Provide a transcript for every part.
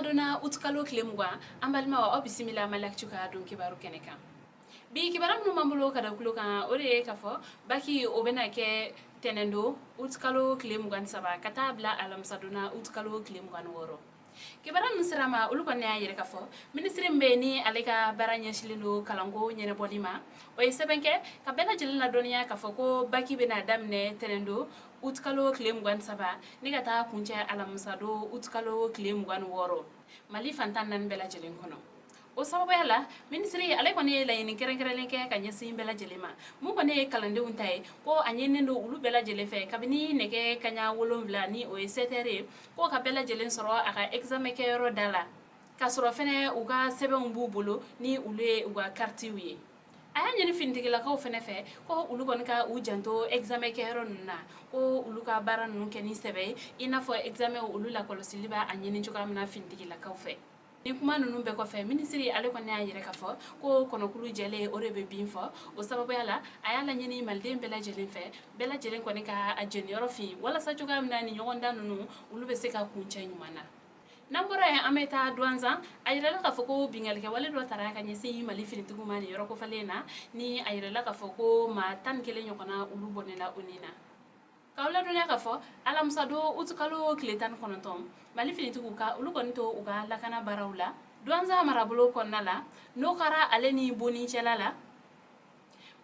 sadona utkalo klemgwa ambalma wa bisimila malakchuka don kibaru keneka bi kibaram no mambulo kada kuloka ore kafo baki obena ke tenendo utkalo klemgwan saba katabla alam sadona utkalo klemgwan woro kibaram sirama uluko ne ayere kafo ministre mbeni aleka baranya shilino kalango nyene bolima o yesebenke kabela jilna donia kafo ko baki bena damne tenendo utkalo klemgwan saba nigata kunche alam sado utkalo klemgwan woro mali fantan nan bela jelen kono o sababu yala ministry ale kone la yin keren ke kanya sim bela jelema mu kone kalande untai ko anyene ndo ulu bela jelefe kabini neke kanya wolomvla ni o setere ko ka bela jelen soro aka examen ke yoro dala ka soro fene uga sebe mbubulu ni ule uga carte wi aya nyini findigila ko fene fe ko ulu kon ka u janto examen ke yoro na ko ulu ka baran nun ke ni sebe ina fo examen ulu la kolosiliba anyene joka mna findigila ka fe ni kuma nunu be ko fe ministry ale ko ne ayire ka fo ko kono kulu jele orebe bin fo o sababu yala ayala nyini malde bela jelen fe bela jelen ko ne ka ajeni orofi wala sa juga amna ni nyogonda nunu ulu be se ka kuncha nyumana nambora ya ameta duanza ayire la ka fo ko bingal ke wale do tara ka nyesi mali finiti kuma ni yoroko falena ni ayire la ka fo ko ma tan kele nyokona ulu bonela unina kawla dunya ka fo alam sado utukalo kletan konotom mali finiti ka ulu konto uga lakana barawla duanza marabulo konnala no kara aleni boni chelala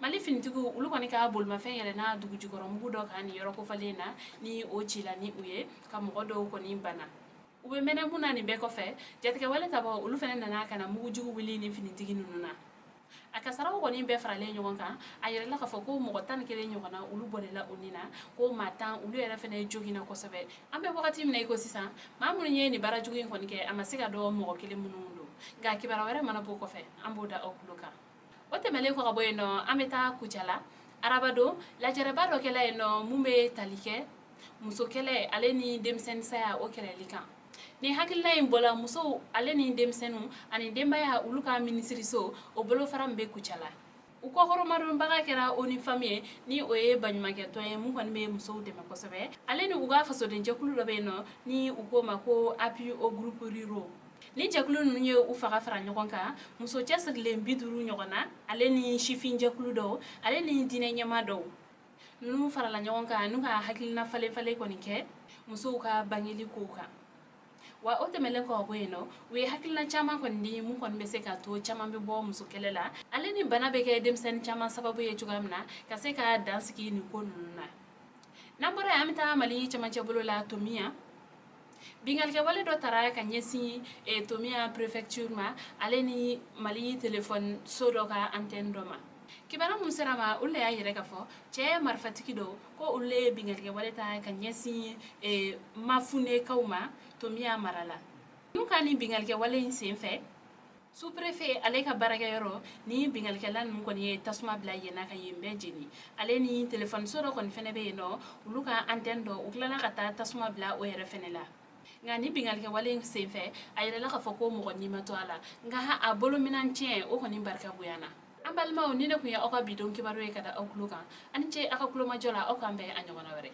mali finiti ulu konika bolma fe yele na dugu jugoro mugudo kan yoroko falena ni ochila ni uye kam godo koni bana ube mene muna ni beko fe jatike wale tabo ulu fene nana kana mugu jugu wili ni finiti nununa akasara ko ni be frale nyogon kan ayere la ka fo ko mo tan kele nyogona ulu bonela unina ko matan ulu yere fene jogina ko sebe ambe wakati mna iko sisa mamunu nye ni bara jogin ko nike amasiga do mo kele munundo ga kibara were mana bo ko fe amboda okuluka ote mele ko boyno ameta kuchala arabado la jaraba do kele no mumbe talike muso kele aleni demsen saya o kele likan ni hakilla imbola muso ale ni demsenu ani dembaya uluka ministry so o bolo farambe kuchala uko horo maru baga kera oni famille ni oye banyuma ke to mu kon be muso de makosabe ale ni uga faso de jakulu do be no ni uko mako appui au groupe ruro ni jakulu nu nye u faga fara nyokonka muso chasir le mbiduru nyokona ale ni shifin jakulu do ale ni dine nyama do nunu fara la nyokonka nuka hakilina fale konike muso ka bangeli koka wa ote melenko aboyeno we hakilna chama ko ndi mu kon be se ka to chama be bo muso kelela ale ni bana be ke dem sen chama sababu ye jugamna ka se ka dance ki ni ko nunna nambora amita mali chama chebulo la tomia bingal ke wale do tara ka nyesi e tomia prefecture ma ale ni mali telephone sodo ka antenne doma kibara mun serama ulle ya yere ka fo che marfatiki do ko ulle bingal ke wale ta ka nyesi e mafune kauma tomia marala nuka ni bingal ke wale insenfe sous préfet ale ka baraga yoro ni bingal ke lan ko ni tasma bla yena ka yembe jeni ale ni telephone soro kon fene be no luka antenne do uklala kata tasma bla o yere fene la ngani bingal ke wale insenfe ayere la ka fo ko mo ni matwala nga ha abolo minantien o ko ni barka buyana ambalma o ni ne kuya o ka bidon ke baro e kada o kluka ani che aka kloma jola o kambe anyogona were